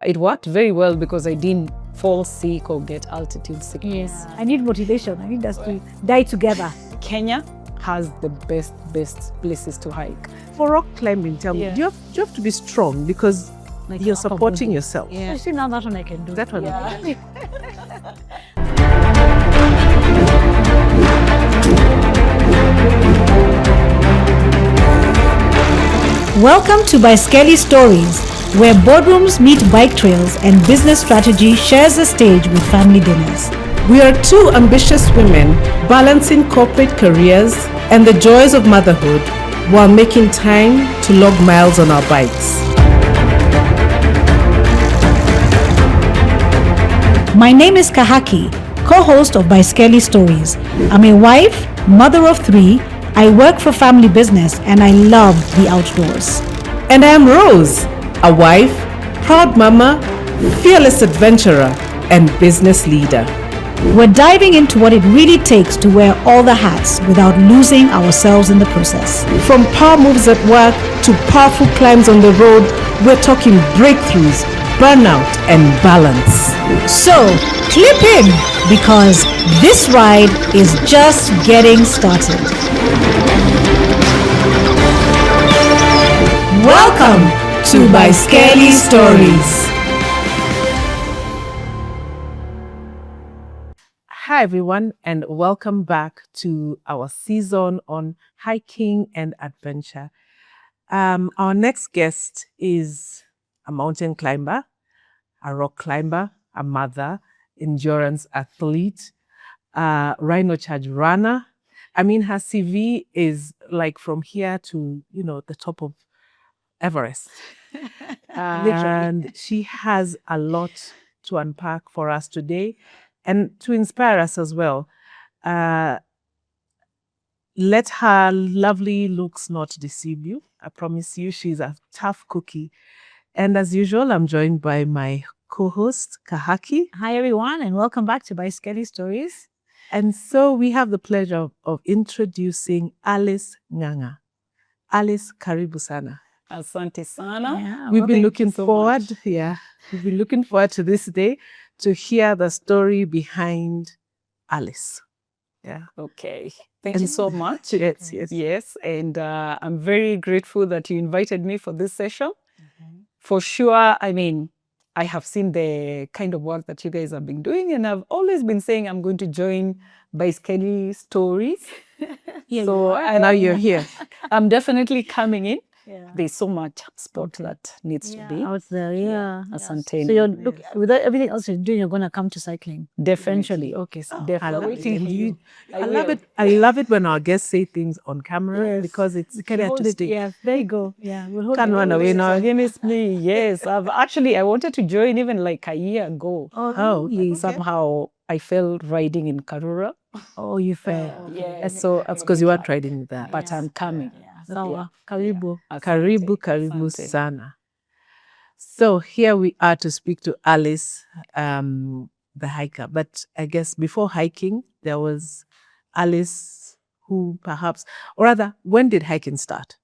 It worked very well because I didn't fall sick or get altitude sickness. Yes. I need motivation. I need us to die together. Kenya has the best places to hike. For rock climbing, tell me, Yeah. do you have to be strong because Like you're upper supporting body. yourself? You see, now that one I can do. That one. Yeah. Welcome to Baiskeli Stories, where boardrooms meet bike trails and business strategy shares the stage with family dinners. We are two ambitious women balancing corporate careers and the joys of motherhood while making time to log miles on our bikes. My name is Kahaki, co-host of Baiskeli Stories. I'm a wife, mother of 3, I work for family business, and I love the outdoors. And I am Rose, a wife, proud mama, fearless adventurer, and business leader. We're diving into what it really takes to wear all the hats without losing ourselves in the process. From power moves at work to powerful climbs on the road, we're talking breakthroughs, burnout, and balance. So, clip in, because this ride is just getting started. Welcome to Baiskeli Stories. Hi everyone, and welcome back to our season on hiking and adventure. Our next guest is a mountain climber, a rock climber, a mother, endurance athlete, Rhino Charge runner. I mean, her CV is like from here to, the top of Everest. And she has a lot to unpack for us today and to inspire us as well. Let her lovely looks not deceive you. I promise you, she's a tough cookie. And as usual, I'm joined by my co-host, Kahaki. Hi everyone, and welcome back to Baiskeli Stories. And so we have the pleasure of introducing Alice Nyawira. Alice, karibu sana. Asante sana. Yeah, We've been thank looking you so forward, much. we've been looking forward to this day to hear the story behind Alice. Yeah. Okay. Thank you so much. Yes. Yes, and I'm very grateful that you invited me for this session. For sure, I mean, I have seen the kind of work that you guys have been doing, and I've always been saying I'm going to join Baiskeli Stories. So Now you're here. I'm definitely coming in. Yeah. There's so much sport that needs to be. Out there, yeah. Asante. So look, with everything else you're doing, you're gonna come to cycling. Definitely. Okay, so Definitely. I love it. I love it when our guests say things on camera because it's we can here hold to it. stay. Yeah, there you go. Yeah, we'll hold Can't it. run away now. Against me, yes. I wanted to join even like a year ago. Oh, Okay. Somehow I fell riding in Karura. oh, you fair. Yes. So that's because you weren't riding with that. But I'm coming. Sawa, karibu. Karibu Asante. sana. So here we are to speak to Alice, the hiker. But I guess before hiking, there was Alice who perhaps, or rather, when did hiking start?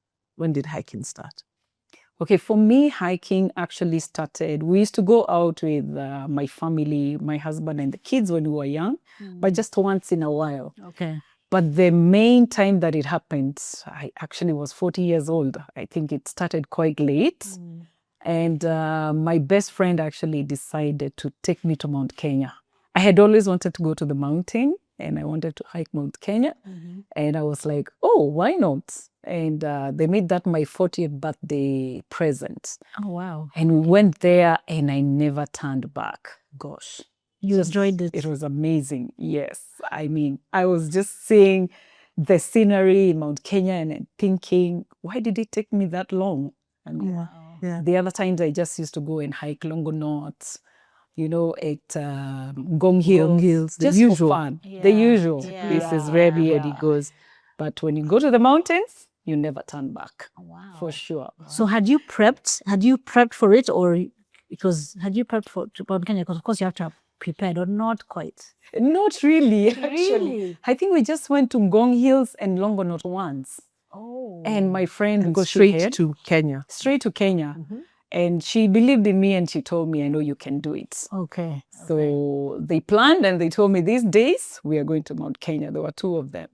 Okay, for me, hiking actually started. We used to go out with my family, my husband and the kids when we were young, but just once in a while. Okay. But the main time that it happened, I actually was 40 years old. I think it started quite late. And my best friend actually decided to take me to Mount Kenya. I had always wanted to go to the mountain and I wanted to hike Mount Kenya. And I was like, oh, why not? And they made that my 40th birthday present. Oh, wow. And we went there and I never turned back. Gosh. You enjoyed it. It was amazing. Yes. I mean, I was just seeing the scenery in Mount Kenya and thinking, why did it take me that long? I mean, the other times I just used to go and hike Longonot, at Gong Hills. The just usual. for fun. The usual. Yeah. This is where everybody goes. But when you go to the mountains, you never turn back. Wow. For sure. So had you prepped for it, or had you prepped for Mount Kenya? Because of course you have to have prepared, or not quite? Not really, actually. Really? I think we just went to Gong Hills and Longonot once. Oh. And my friend And go goes straight to Kenya. Straight to Kenya. And she believed in me and she told me, I know you can do it. Okay. So they planned and they told me these days we are going to Mount Kenya. There were 2 of them.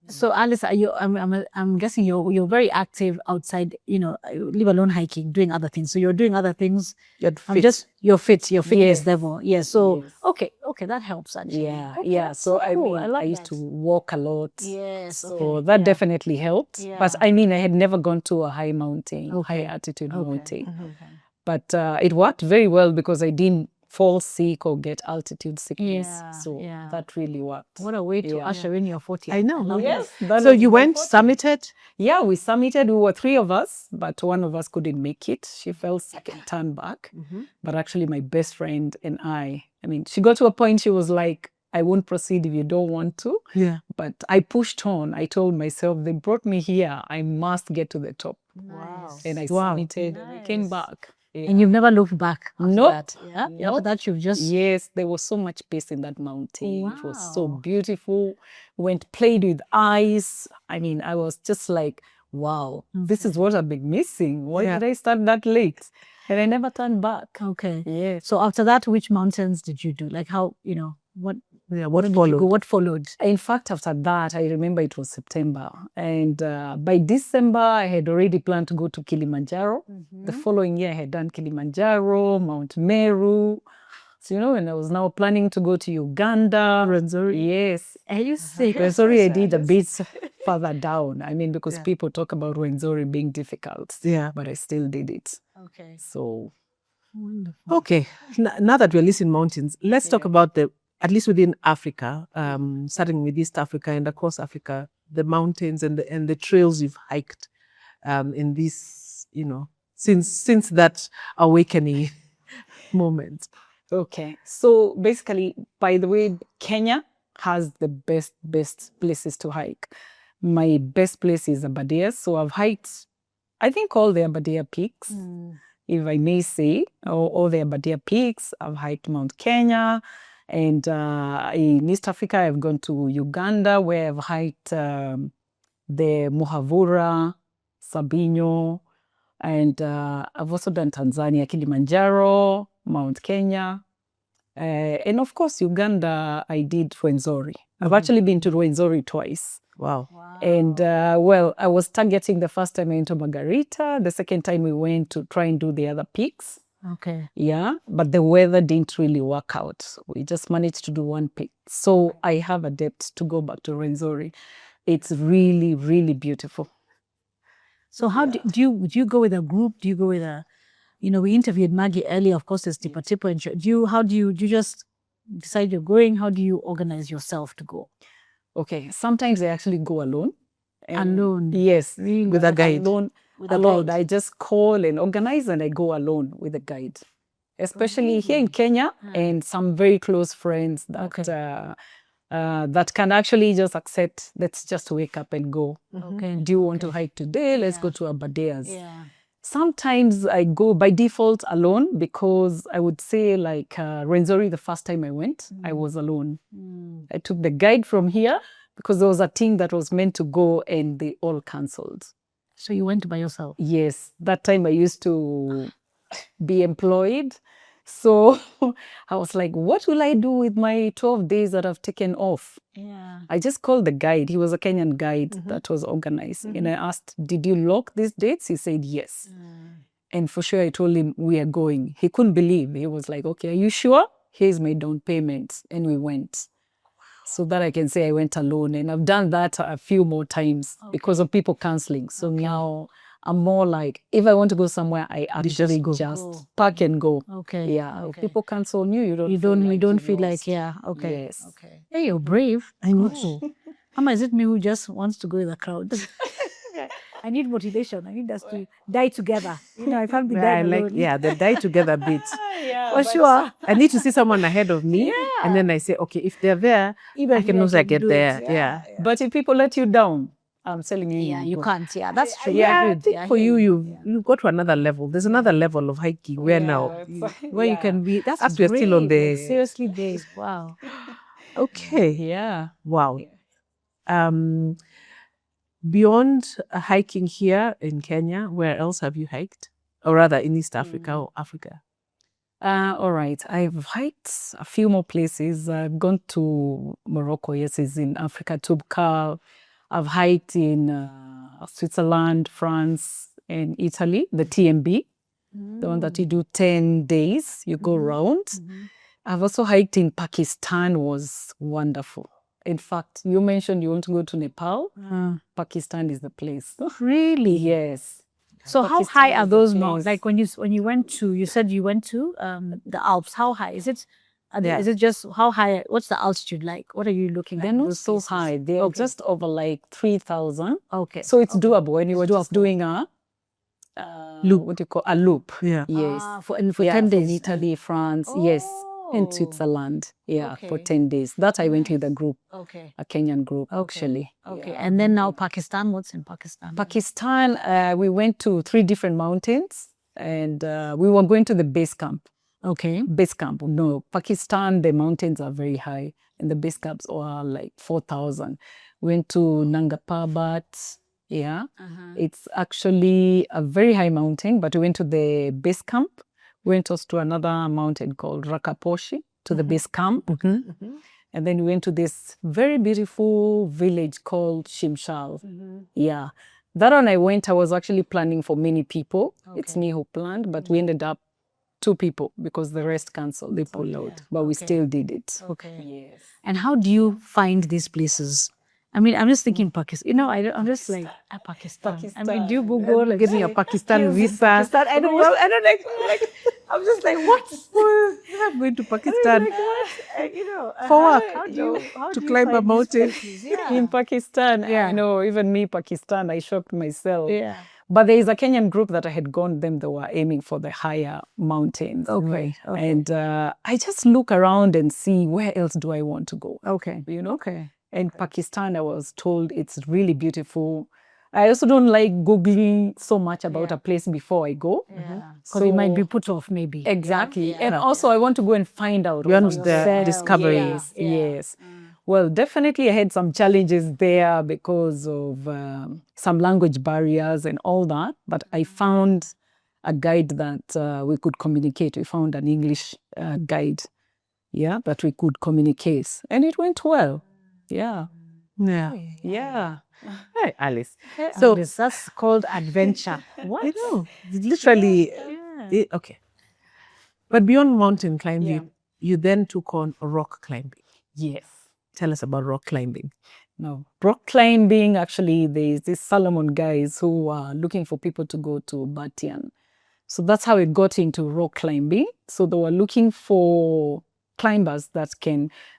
So Alice, are you? I'm guessing you're very active outside. Leave alone hiking, doing other things. So you're doing other things. You're I'm fit. just your fitness Yes. level. Yeah. So Yes. okay, that helps actually. Yeah, Okay, yeah. that's So I cool. mean, love I used that. to walk a lot. Yes. So that definitely helped. Yeah. But I mean, I had never gone to a high mountain, Okay. high altitude Okay. mountain. But it worked very well because I didn't fall sick or get altitude sickness. Yeah, So yeah. that really worked. What a way to usher in your 40th. I know. love Yes. it. that So was you my went 40th. summited? Yeah, we summited. We were 3 of us, but one of us couldn't make it. She fell sick and turned back. But actually, my best friend and I mean, she got to a point she was like, I won't proceed if you don't want to. Yeah. But I pushed on. I told myself, they brought me here. I must get to the top. Nice. And I Wow. submitted and I came back. Yeah. And you've never looked back after Nope. that. Yeah. After Nope. that, you've just Yes, there was so much peace in that mountain. It was so Wow. beautiful. Went played with ice. I mean, I was just like, wow, this is what I've been missing. Why Yeah. did I start that late? And I never turned back. okay. Yes. So after that, which mountains did you do? Like how what? Yeah. Where What did you followed? go? What followed? In fact, after that, I remember it was September. And by December, I had already planned to go to Kilimanjaro. The following year, I had done Kilimanjaro, Mount Meru. So, when I was now planning to go to Uganda. Rwenzori? Yes. Are you sick? Rwenzori, I did a bit further down. I mean, because people talk about Rwenzori being difficult. Yeah. But I still did it. Okay. So, Wonderful. Okay. Now that we're listing mountains, let's talk about at least within Africa, starting with East Africa and across Africa, the mountains and the trails you've hiked in this, since that awakening moment. okay. So basically, by the way, Kenya has the best places to hike. My best place is Abadeas. So I've hiked, I think, all the Abadea peaks, if I may say, or all the Abadea peaks. I've hiked Mount Kenya. And in East Africa, I've gone to Uganda, where I've hiked the Muhavura, Sabinyo, and I've also done Tanzania, Kilimanjaro, Mount Kenya. And of course, Uganda, I did Rwenzori. I've actually been to Rwenzori twice. Wow. And well, I was targeting the first time I went to Margarita. The second time we went to try and do the other peaks. Okay. Yeah, but the weather didn't really work out. We just managed to do one peak. So I have a debt to go back to Rwenzori. It's really, really beautiful. So how do you go with a group? Do you go with a, we interviewed Maggie earlier. Of course, there's Tipa Tipa. And how do you just decide you're going? How do you organize yourself to go? Okay, sometimes I actually go alone. Alone? Yes. Really? With a guide? Alone. With a Alone. guide? I just call and organize and I go alone with a guide. Especially here in Kenya and some very close friends that that can actually just accept, let's just wake up and go. Okay. Do you want to hike today? Let's go to Abadeas. Yeah. Sometimes I go by default alone because I would say like Rwenzori, the first time I went, I was alone. I took the guide from here because there was a team that was meant to go and they all cancelled. So you went by yourself? Yes. That time I used to be employed. So I was like, what will I do with my 12 days that I've taken off? Yeah. I just called the guide. He was a Kenyan guide that was organized. And I asked, did you lock these dates? He said, yes. And for sure, I told him we are going. He couldn't believe. He was like, okay, are you sure? Here's my down payment. And we went. So that I can say I went alone. And I've done that a few more times because of people canceling. So now I'm more like, if I want to go somewhere, I actually just pack and go. Okay. Yeah. If people cancel you, you don't feel like, yeah. Okay. Yes. Okay. Hey, you're brave. I know. Mama, is it me who just wants to go with the crowd? I need motivation. I need us to die together. I can't be dying alone. The die together bit. For sure. I need to see someone ahead of me. And then I say, okay, if they're there, I can also get there. Yeah. But if people let you down, I'm telling you. Yeah, you can't. Yeah, that's true. Yeah, I think for you, you go to another level. There's another level of hiking where you can be. That's as we're still on the. Seriously, brave. Wow. Okay. Yeah. Wow. Beyond hiking here in Kenya, where else have you hiked? or rather in East Africa or Africa? All right. I've hiked a few more places. I've gone to Morocco. Yes, it's in Africa. Toubkal. I've hiked in Switzerland, France, and Italy. The TMB, the one that you do 10 days. You go around. I've also hiked in Pakistan. Was wonderful. In fact, you mentioned you want to go to Nepal. Pakistan is the place. Really? Yes. So how Pakistan high are is the those place. mountains? Like when you went to, you said you went to the Alps. How high is it? Is it just how high? What's the altitude like? What are you looking at? They're not so high. They're just over like 3,000. Okay. So it's doable when you were just doing a Loop. what do you call a loop? Yeah. Yes. For Yeah, 10 from days. Italy, France, yes, and Oh. Switzerland. Yeah, for Okay. 10 days. That I went with a group, Okay. a Kenyan group, actually. Okay. And then now Pakistan. What's in Pakistan? Pakistan, we went to 3 different mountains, and we were going to the base camp. Okay. Base camp. No, Pakistan, the mountains are very high, and the base camps are like 4,000. Went to Nanga Parbat. Yeah, it's actually a very high mountain, but we went to the base camp. Went also to another mountain called Rakaposhi, to the base camp. And then we went to this very beautiful village called Shimshal. Yeah, that one I went, I was actually planning for many people. It's me who planned, but we ended up 2 people because the rest canceled. They pulled out, but we still did it. Okay. Yes. And how do you find these places? I mean, I'm just thinking Pakistan. You know, I'm just like Pakistan. I mean, do you Google like Give me a Pakistan visa. Pakistan? I don't like. I'm just like, what? I'm going to Pakistan You know, for work how to do you climb a find these mountain. places? Yeah. In Pakistan, Yeah. I know, even me, Pakistan, I shocked myself. Yeah. But there is a Kenyan group that I had gone them, they were aiming for the higher mountains. Okay. And I just look around and see where else do I want to go. Okay. You know? Okay. And Pakistan, I was told it's really beautiful. I also don't like Googling so much about a place before I go. Because you might be put off maybe. Exactly. And also I want to go and find out. Beyond for the myself. discovery. Yes, yes. Well, definitely I had some challenges there because of some language barriers and all that. But I found a guide that we could communicate. We found an English guide, that we could communicate. And it went well. Yeah. Yeah. Yeah. Hey, Alice. So that's called adventure. What? I know. Literally. Okay. But beyond mountain climbing, you then took on rock climbing. Yes. Tell us about rock climbing. No. Rock climbing, actually, there's these Solomon guys who are looking for people to go to Batian. So that's how we got into rock climbing. So they were looking for climbers that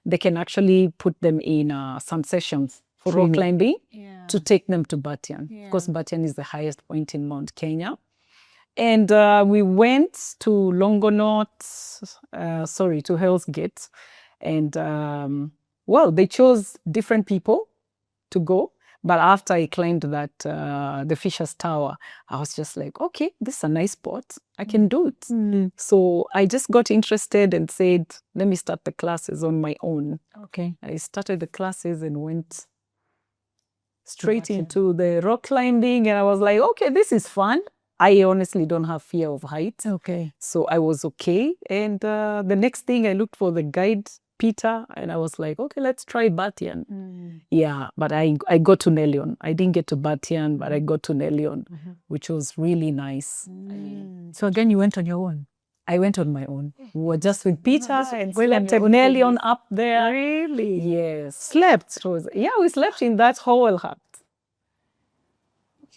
they can actually put them in some sessions for rock climbing to take them to Batian. Because Batian is the highest point in Mount Kenya. And we went to Longonot, to Hell's Gate. And they chose different people to go. But after I climbed that, the Fisher's Tower, I was just like, okay, this is a nice spot. I can do it. So I just got interested and said, let me start the classes on my own. Okay. I started the classes and went straight into the rock climbing. And I was like, okay, this is fun. I honestly don't have fear of heights. Okay. So I was okay. And the next thing I looked for the guide, Peter, and I was like, okay, let's try Batian. Yeah, but I got to Nelion. I didn't get to Batian, but I got to Nelion, which was really nice. So again, you went on your own? I went on my own. We were just with Peter and slept at Nelion up there. Really? Yes. Slept? We slept in that whole hut.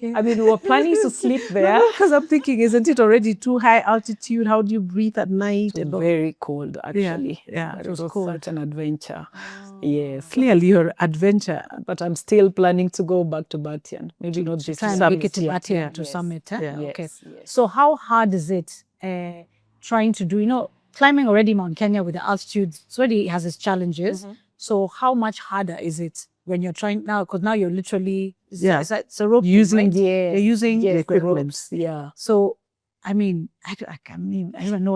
I mean, we were planning to sleep there. Because I'm thinking, isn't it already too high altitude? How do you breathe at night? It was very cold, actually. Yeah, It was such an adventure. Yes. Clearly, your adventure. But I'm still planning to go back to Batian. Maybe not this Try and year. make it to Batian to summit. Huh? Yes, Okay. yes. So how hard is it trying to do, climbing already Mount Kenya with the altitude, it already has its challenges. So how much harder is it when you're trying now? Because now you're literally, it's a rope. Using, right? You're using the The equipment. ropes, yeah. So, I mean, I don't know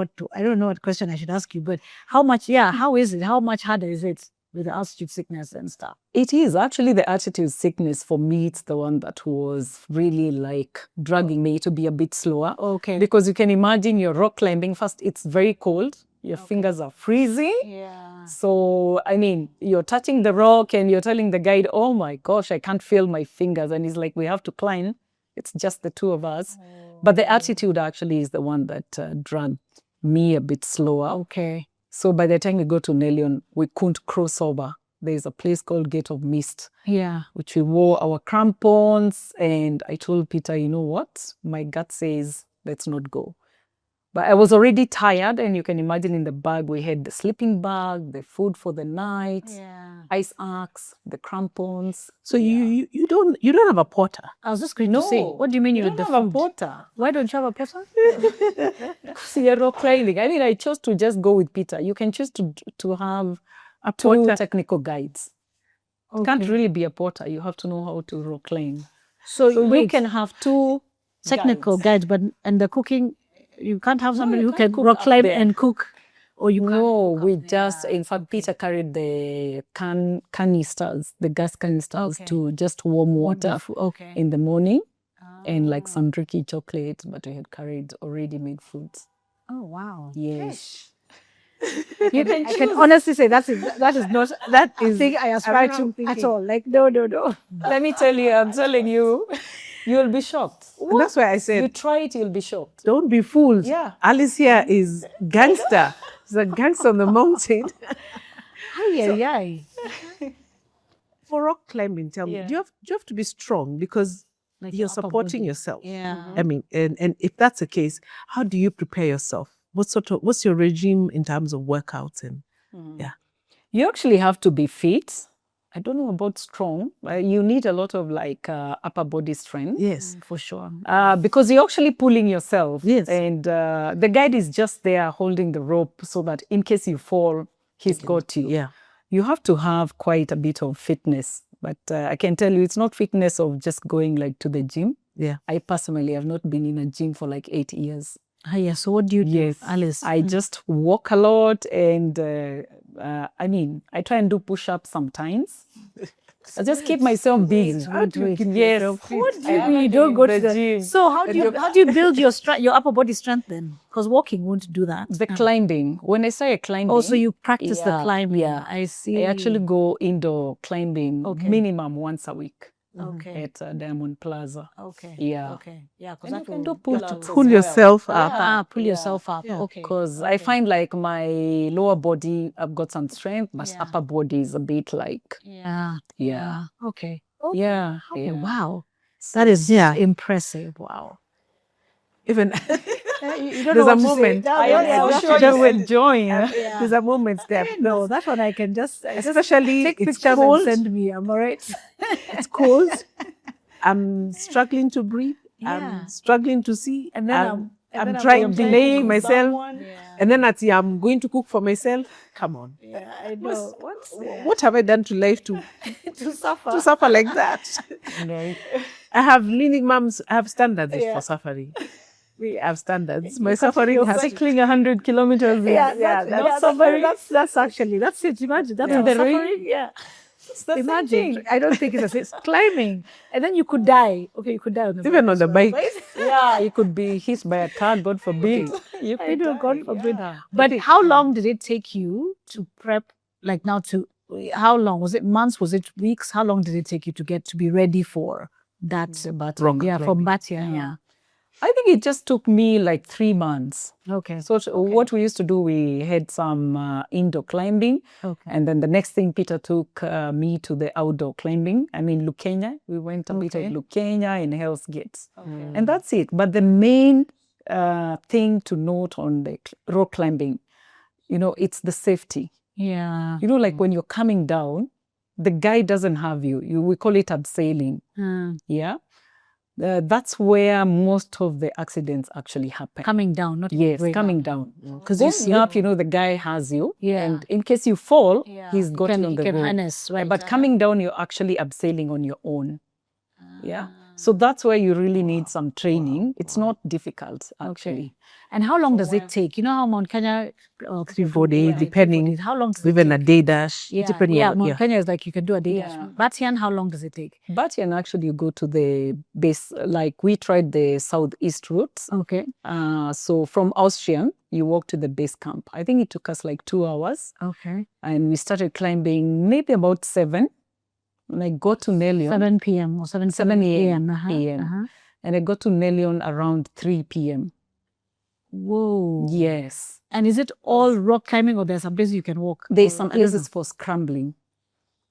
what question I should ask you, but how much, how is it? How much harder is it with the altitude sickness and stuff. It is actually the altitude sickness for me. It's the one that was really like dragging me to be a bit slower. Okay. Because you can imagine you're rock climbing. First, it's very cold. Your fingers are freezing. Yeah. So, I mean, you're touching the rock and you're telling the guide, oh my gosh, I can't feel my fingers. And he's like, we have to climb. It's just the two of us. But the altitude actually is the one that dragged me a bit slower. Okay. So by the time we got to Nelion, we couldn't cross over. There's a place called Gate of Mist, Yeah. which we wore our crampons. And I told Peter, you know what? My gut says, let's not go. But I was already tired. And you can imagine in the bag, we had the sleeping bag, the food for the night, ice axe, the crampons. So you don't have a porter. I was just going to say, what do you mean you don't had the have a food? porter? Why don't you have a porter? See, rock climbing. I mean, I chose to just go with Peter. You can choose to have two technical guides. It can't really be a porter. You have to know how to rock climb. So you can have two technical guides, but and the cooking, you can't have somebody you who can't can cook rock up climb there. and cook. Or you can't No, cook we up just, there. in fact, Peter carried the canisters, the gas canisters to just warm water in the morning and like some tricky chocolate, but we had carried already made foods. Oh, wow. Yes. I can honestly say that is not that thing I aspire to at all. Like, no. Let me tell you, I'm telling you, you'll be shocked. And that's why I said, You try it, you'll be shocked. don't be fooled. Yeah. Alice here is gangster. She's a gangster on the mountain. For rock climbing, tell me, do you have to be strong because Like you're your upper supporting body. yourself? Yeah. I mean, and if that's the case, how do you prepare yourself? What's your regime in terms of workouts and You actually have to be fit. I don't know about strong. You need a lot of like upper body strength. Yes. For sure. Because you're actually pulling yourself. Yes. And the guide is just there holding the rope so that in case you fall, he's got you. Yeah. You have to have quite a bit of fitness. But I can tell you, it's not fitness of just going like to the gym. Yeah. I personally have not been in a gym for like 8 years. So what do you do, Yes, Alice? I just walk a lot and I mean, I try and do push-ups sometimes. I just keep myself busy. Yes. What do you mean you don't go to the gym? So how do you build your upper body strength then? Because walking won't do that. The climbing. When I started climbing. Oh, so you practice the Yeah, climbing. yeah. I see. I actually go indoor climbing minimum once a week at Diamond Plaza. Okay. Yeah. Okay. Yeah, because And that you can will do pull-ups. Pull yourself up. pull yourself up. Yeah. Okay. Because I find like my lower body, I've got some strength, my upper body is a bit like, Yeah. Okay. yeah. Okay. yeah. Wow. That is impressive. Wow. Even You don't there's know a what to say. moment. I'm sure you will join. There's a moment there. No, that one I can just Especially take it's pictures cold. and send me. Am I right? It's cold. I'm struggling to breathe. Yeah. I'm struggling to see. And then I'm trying to delaying myself. Yeah. And then I'm going to cook for myself. Come on. Yeah, I know. What have I done to life to suffer like that? Right. I have leaning mums. I have standards for suffering. We have standards. My suffering has Cycling 100 kilometers. That's actually it. Imagine that's the suffering. Yeah. the Imagine. I don't think it's climbing, and then you could die. Okay, you could die on the even on the bike. Yeah, you could be hit by a car, God forbid. You I could know, die. God forbid. Yeah. But how long did it take you to prep? Like now how long? Was it months? Was it weeks? How long did it take you to get to be ready for that? Rock Yeah, for climbing. Batia. Yeah. I think it just took me like 3 months. Okay. So what we used to do, we had some indoor climbing. Okay. And then the next thing, Peter took me to the outdoor climbing. I mean, Lukenya. We went a bit of Lukenya and Hell's Gates. And that's it. But the main thing to note on the rock climbing, it's the safety. Yeah. Like when you're coming down, the guide doesn't have you. We call it abseiling. Yeah. That's where most of the accidents actually happen. Coming down, not Yes, going coming up. down. Because Going up, the guy has you. Yeah. And in case you fall, he's got you on he the can rope. harness, right? But coming down, you're actually abseiling on your own. Yeah. So that's where you really need some training. It's not difficult, actually. And how long does it take? You know how Mount Kenya, 3-4 days, depending. How long does it Even take? a day dash, Yeah, depending yeah, on Mount Kenya is like you can do a day dash. Yeah. Batian, how long does it take? Batian, actually, you go to the base, like we tried the southeast routes. Okay. So from Austrian, you walk to the base camp. I think it took us like 2 hours. Okay. And we started climbing maybe about 7. And I got to Nelion. 7 p.m. or 7 a.m. a.m. And I got to Nelion around 3 p.m. Whoa. Yes. And is it all rock climbing or there's some places you can walk? There's some places for scrambling.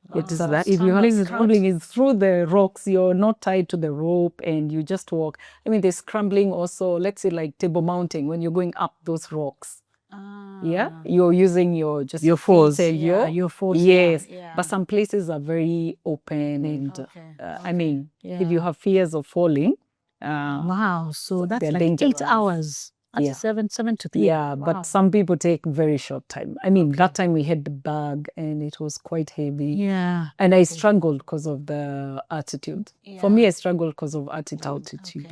What is that? If you're scrambling, it's through the rocks. You're not tied to the rope and you just walk. I mean, there's scrambling also, let's say like table mounting, when you're going up those rocks. Yeah, you're using your fours. Your fours. Yes, Yeah. but some places are very open and I mean, if you have fears of falling, wow, so that's they're like dangerous. 8 hours. That's 7 to 3. Yeah, but some people take very short time. I mean, that time we had the bag and it was quite heavy. Yeah. And I struggled because of the altitude. For me, I struggled because of altitude.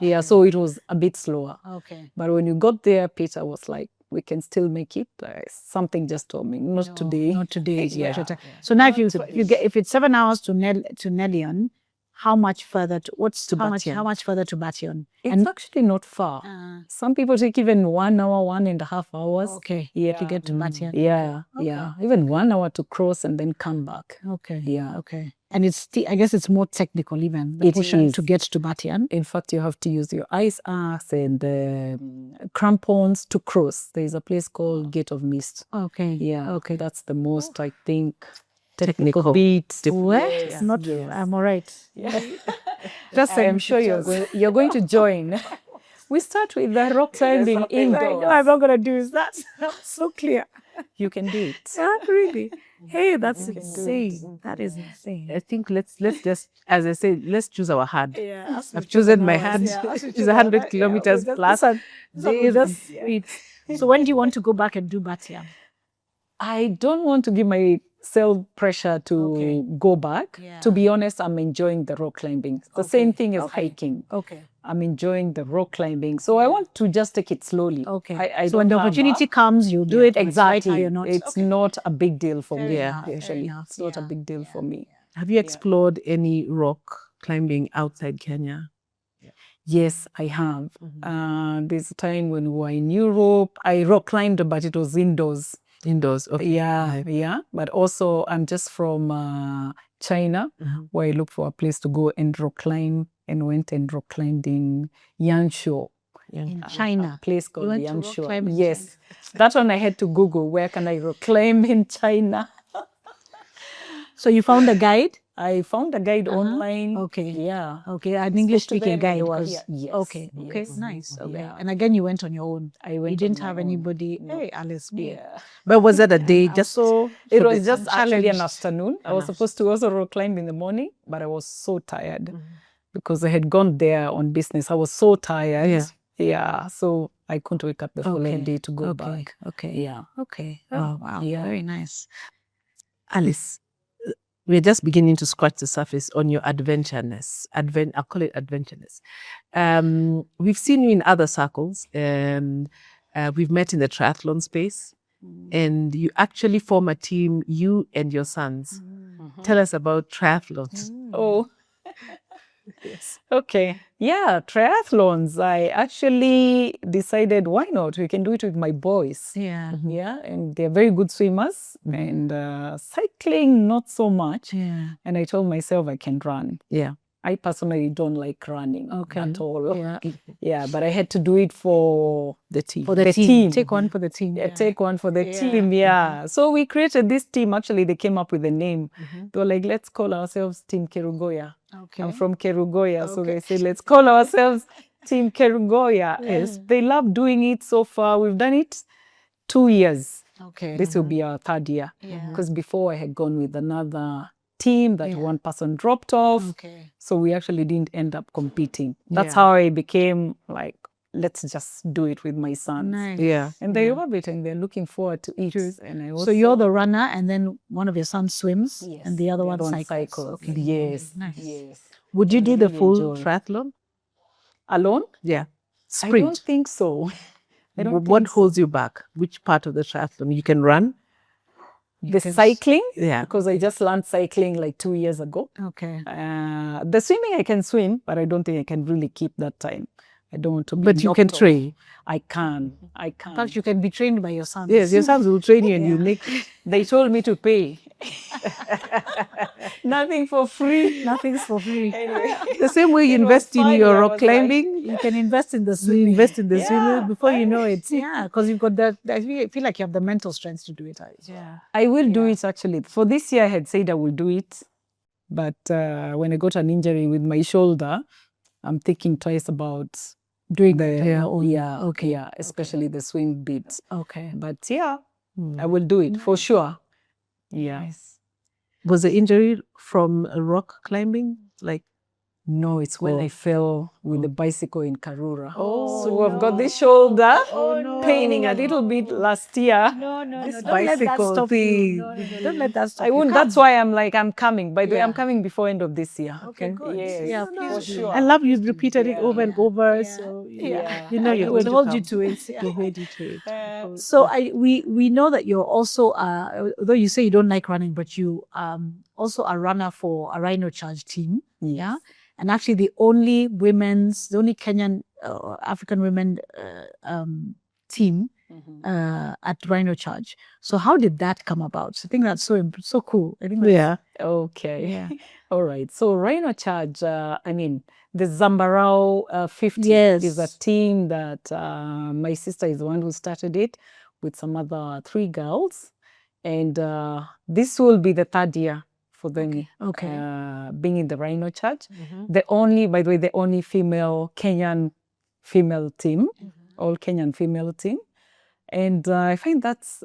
Yeah, so it was a bit slower. Okay. But when you got there, Peter was like, we can still make it. Something just told me, not today. Not today. Yeah. So now if it's 7 hours to Nelion, how much further how much further to Batian? It's actually not far. Some people take even 1 hour, 1.5 hours. Okay. Yeah. To get to Batian. Yeah. Okay. Yeah. Even 1 hour to cross and then come back. Okay. Yeah. Okay. And I guess it's more technical even. It push is. to get to Batian. In fact, you have to use your ice axe and crampons to cross. There's a place called Gate of Mist. Okay. Yeah. Okay. That's the most, I think, technical beat. Yes. Not. Yes. I'm all right. Yeah. I'm sure you're going to join. We start with the rock climbing indoors. I'm not gonna do is that. So clear. You can do it. Not really. Hey, that's insane. That is insane. I think let's just, as I said, let's choose our hard. Yeah, I've chosen my hard. Which is 100 kilometers plus. So when do you want to go back and do Batian? I don't want to give myself pressure to go back. Yeah. To be honest, I'm enjoying the rock climbing. The same thing as hiking. Okay. I'm enjoying the rock climbing. So I want to just take it slowly. Okay. So when the opportunity comes, you'll do it. Exactly. Not. It's not a big deal for me. Yeah. Actually, it's not a big deal for me. Have you explored any rock climbing outside Kenya? Yes, I have. There's a time when we were in Europe. I rock climbed, but it was indoors. Indoors, okay. Yeah. But also, I'm just from China, where I looked for a place to go and rock climb, and went and rock climbed in Yangshuo. In China. A place called You went to rock Yangshuo. climb in Yes. That one I had to Google, where can I rock climb in China? So you found a guide? I found a guide online. Okay. Yeah. Okay, an English-speaking guide. Yes. Okay. Yes. Nice. Okay. Yeah. And again, you went on your own. I went. You didn't on my have own. anybody. No. Hey, Alice. Yeah. But was that a day just So it was just actually an challenged. afternoon. I was supposed to also rock climb in the morning, but I was so tired because I had gone there on business. I was so tired. Yeah. So I couldn't wake up the following day to go back. Okay. Yeah. Okay. Oh, wow. Yeah. Very nice. Alice, we're just beginning to scratch the surface on your adventureness. I'll call it adventureness. We've seen you in other circles. We've met in the triathlon space, and you actually form a team, you and your sons. Tell us about triathlons. Oh. Yes. Okay. Yeah, triathlons. I actually decided, why not? We can do it with my boys. Yeah. Yeah, and they're very good swimmers, and cycling not so much. Yeah. And I told myself I can run. Yeah. I personally don't like running at all. Yeah. Yeah, but I had to do it for The team. For the team. Take one for the team. take one for the team. Yeah. So we created this team. Actually, they came up with a name. They were like, let's call ourselves Team Kerugoya. Okay. I'm from Kerugoya. So they said, let's call ourselves Team Kerugoya. Yes. They love doing it so far. We've done it 2 years. Okay. This will be our 3rd year. Because before I had gone with another team that one person dropped off. Okay. So we actually didn't end up competing. That's how I became like, let's just do it with my sons. Nice. Yeah. And they love it and they're looking forward to it. And I also, So you're the runner, and then one of your sons swims, and the other one cycles. cycles. Okay. Yes. Nice. Yes. Would you do the really full enjoy. triathlon? Alone? Yeah. I don't Sprint. think so. I don't What think so. holds you back? Which part of the triathlon? You can run? The cycling? Yeah. Because I just learned cycling like 2 years ago. Okay. The swimming, I can swim, but I don't think I can really keep that time. I don't want to be But you can knocked off. train. I can. In fact, you can be trained by your sons. Yes, your sons will train you and you make They told me to pay. Nothing for free. Nothing's for free. the same way you It was invest in funny, your I rock was like, climbing. You can invest in the You swimming. invest in the Yeah. swimming before you know it. Yeah, because you've got that. I feel like you have the mental strength to do it. Yeah. I will do it actually. For this year, I had said I will do it. But when I got an injury with my shoulder, I'm thinking twice about Doing the Okay. yeah, especially the swim bit. Okay. But yeah, I will do it for sure. Yeah. Was the injury from rock climbing? Like, No, it's when I fell with the bicycle in Karura. Oh, So I've got this shoulder no. paining a little bit last year. No, This Don't let that bicycle stop thing. you. No. Don't let that stop I you. won't. That's why I'm coming. By the way, Yeah. I'm coming before end of this year. Okay, good. Yes, Yeah, for please do. sure. I love you've repeated it over and over. Yeah. So Yeah. you know I you're will going to hold you come. to it. Yeah. We'll hold you to it. So we know that you're also although you say you don't like running, but you also a runner for a Rhino Charge team. Yeah, and actually the only Kenyan African women team at Rhino Charge. So how did that come about? I think that's so cool. I think that's, Yeah. Okay. Yeah. All right. So Rhino Charge, I mean, the Zambarao 50 Yes. is a team that my sister is the one who started it with some other 3 girls. And this will be the 3rd year for them being in the Rhino Charge. The only female Kenyan female team, all Kenyan female team. And I find that's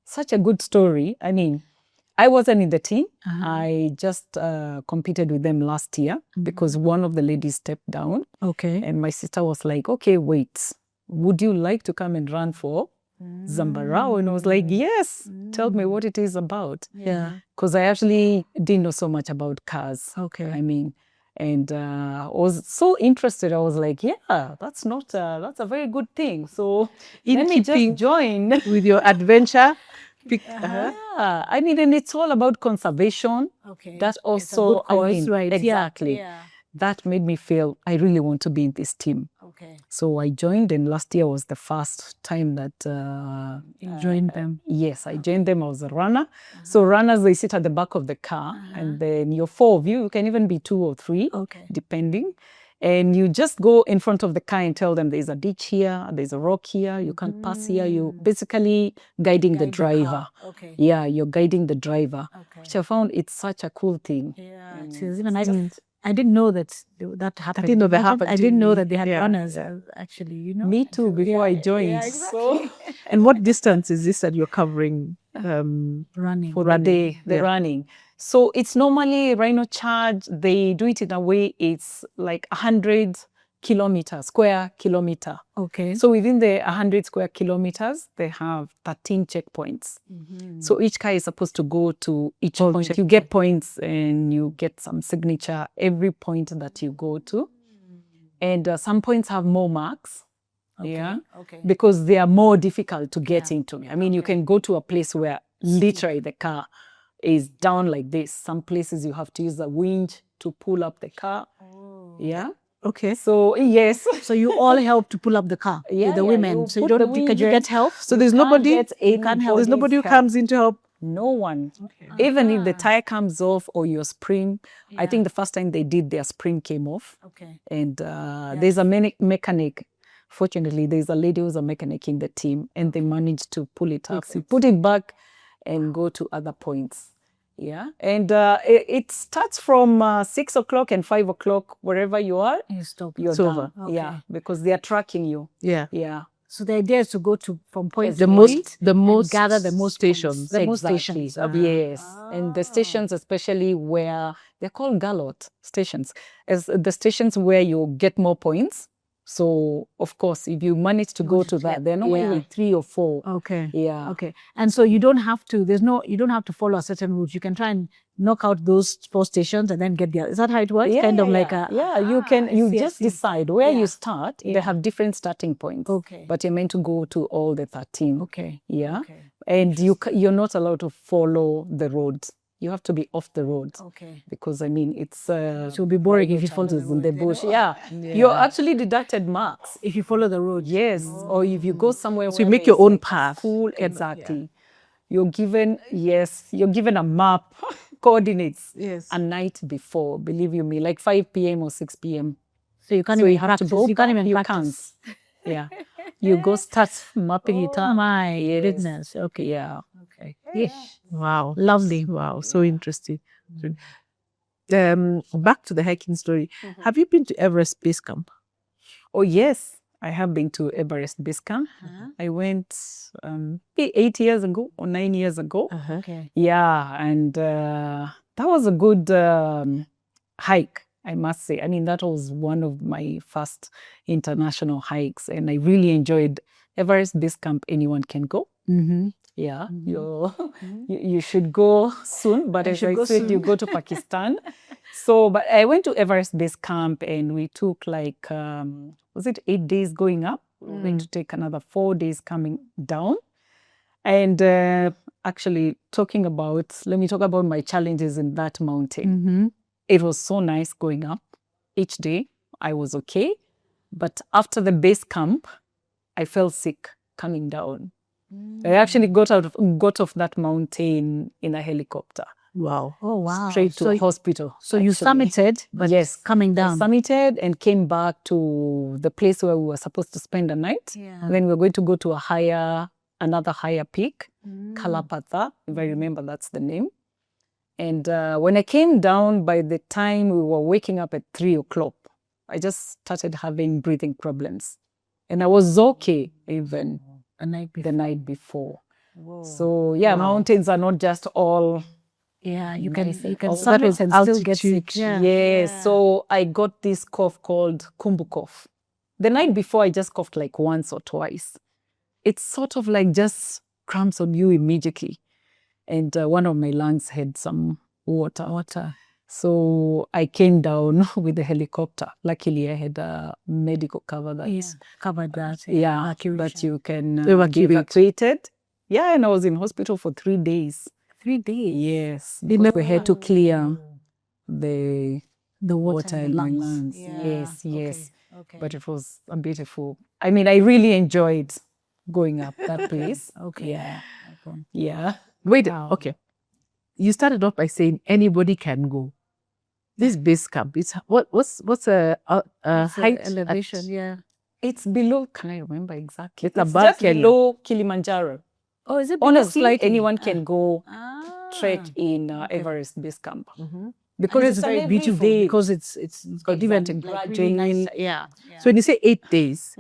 such a good story. I mean, I wasn't in the team. I just competed with them last year because one of the ladies stepped down. Okay. And my sister was like, okay, wait, would you like to come and run for Zambarao? And I was like, yes, tell me what it is about. Yeah. Because I actually didn't know so much about cars. Okay. I mean, and I was so interested. I was like, yeah, that's a very good thing. So In let me keeping just join. with your adventure. Yeah, I mean, and it's all about conservation. Okay. That It's a also, good cause, right? exactly. Yeah. That made me feel I really want to be in this team. Okay. So I joined, and last year was the first time that You joined them. yes, I joined them. I was a runner. So runners, they sit at the back of the car, and then you're 4 of you. You can even be 2 or 3, Okay. depending. And you just go in front of the car and tell them there's a ditch here, there's a rock here, you can't pass here. You basically guiding the driver. Okay. Yeah, you're guiding the driver, Okay. which I found it's such a cool thing. Yeah. It is. Even I didn't know that happened. didn't know that happened I to didn't know me. that they had Yeah. runners. Actually, you know. Me too, before I joined. Yeah, exactly. And what distance is this that you're covering? Running. For the day, the running. So it's normally Rhino Charge. They do it in a way it's like 100 square kilometer. Okay. So within the 100 square kilometers, they have 13 checkpoints. So each car is supposed to go to each point. You get points and you get some signature every point that you go to. And some points have more marks. Yeah. Okay. Because they are more difficult to get into. I mean, you can go to a place where literally the car is down like this. Some places you have to use a winch to pull up the car. Yeah. Okay. So yes. So you all help to pull up the car. Yeah, the yeah, women. you So you put the don't. Can winch you in. get help? So there's nobody. You can't help. There's nobody who comes in to help. No one. Even if the tire comes off or your spring, I think the first time they did, their spring came off. Okay. And there's a mechanic. Fortunately, there's a lady who's a mechanic in the team, and they managed to pull it up, put it back, and go to other points. Yeah, and it starts from 6 o'clock and 5 o'clock, wherever you are. You stop. You're It's done. over. Okay. Yeah, because they are tracking you. Yeah. Yeah. So the idea is to go to from point The to most and gather the most stations. points. The most Exactly. stations. Yes, and the stations, especially where they're called gallot stations, as the stations where you get more points. So, of course, if you manage to go to that, they're normally like 3 or 4. Okay. Yeah. Okay. And so you don't have to, you don't have to follow a certain route. You can try and knock out those 4 stations and then get there. Is that how it works? Yeah, kind of like you just decide where you start. They have different starting points. Okay. But you're meant to go to all the 13. Okay. Yeah. Okay. And you're not allowed to follow the roads. You have to be off the road. Okay. Because, I mean, it's... it will be boring if you follow the road. In the bush. Yeah. You're actually deducted marks. If you follow the road. Yes. Or if you go somewhere So you make your own path. Cool. Exactly. You're given a map, coordinates a night before, believe you me, like 5 p.m. or 6 p.m. So you can't even practice. You can't even practice. Yeah. You go start mapping it out. My goodness. Okay. Yeah. Okay. Yes. Wow. Lovely. Wow. So interesting. Back to the hiking story. Have you been to Everest Base Camp? Oh, yes. I have been to Everest Base Camp. I went 8 years ago or 9 years ago. Okay. Yeah. And that was a good hike, I must say. I mean, that was one of my first international hikes. And I really enjoyed Everest Base Camp. Anyone can go. Mm-hmm. Yeah, you should go soon, but as I said, you go to Pakistan. So, but I went to Everest Base Camp and we took like, was it 8 days going up? We're going to take another 4 days coming down. And actually let me talk about my challenges in that mountain. Mm-hmm. It was so nice going up. Each day I was okay. But after the base camp, I felt sick coming down. I actually got off that mountain in a helicopter. Wow. Oh, wow. Straight to hospital. So you summited, but coming down. I summited and came back to the place where we were supposed to spend the night. Yeah. And then we were going to go to another higher peak, Kalapatha, if I remember that's the name. And when I came down, by the time we were waking up at 3 o'clock, I just started having breathing problems. And I was okay even the night before. Whoa. So mountains are not just all... Yeah, you can summit and still get sick. Yes. So I got this cough called kumbu cough. The night before, I just coughed like once or twice. It's sort of like just cramps on you immediately. And one of my lungs had some water. So I came down with the helicopter. Luckily, I had a medical cover that covered that. But you can be evacuated. Yeah, and I was in hospital for 3 days. 3 days? Yes. We had to clear the water in my lungs. Yes. Okay. But it was beautiful. I mean, I really enjoyed going up that place. Yeah. Wait, okay. You started off by saying anybody can go. This base camp, it's what's a height elevation? It's below. Can I remember exactly? It's above below Kilimanjaro. Oh, is it? Honestly, anyone can go trek in Everest Base Camp. Because it's very beautiful. Because it's got different gradually nice. Yeah. So when you say 8 days,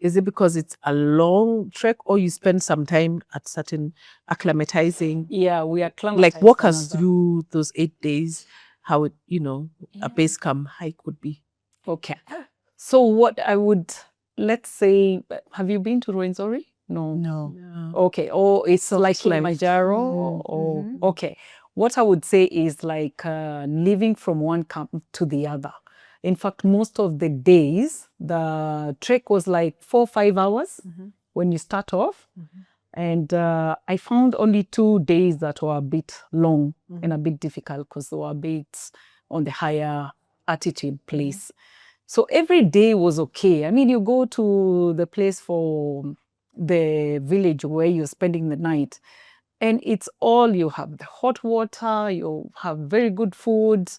is it because it's a long trek, or you spend some time at certain acclimatizing? Yeah, we acclimatized. Like walk us through those 8 days, how it, a base camp hike would be. Okay. So what I would, let's say, have you been to Rwenzori? No. Okay. Or it's like Kilimanjaro. Okay. What I would say is like living from one camp to the other. In fact, most of the days, the trek was like 4 or 5 hours when you start off. And I found only 2 days that were a bit long and a bit difficult because they were a bit on the higher altitude place. So every day was okay. I mean, you go to the place for the village where you're spending the night, and it's all, you have the hot water, you have very good food,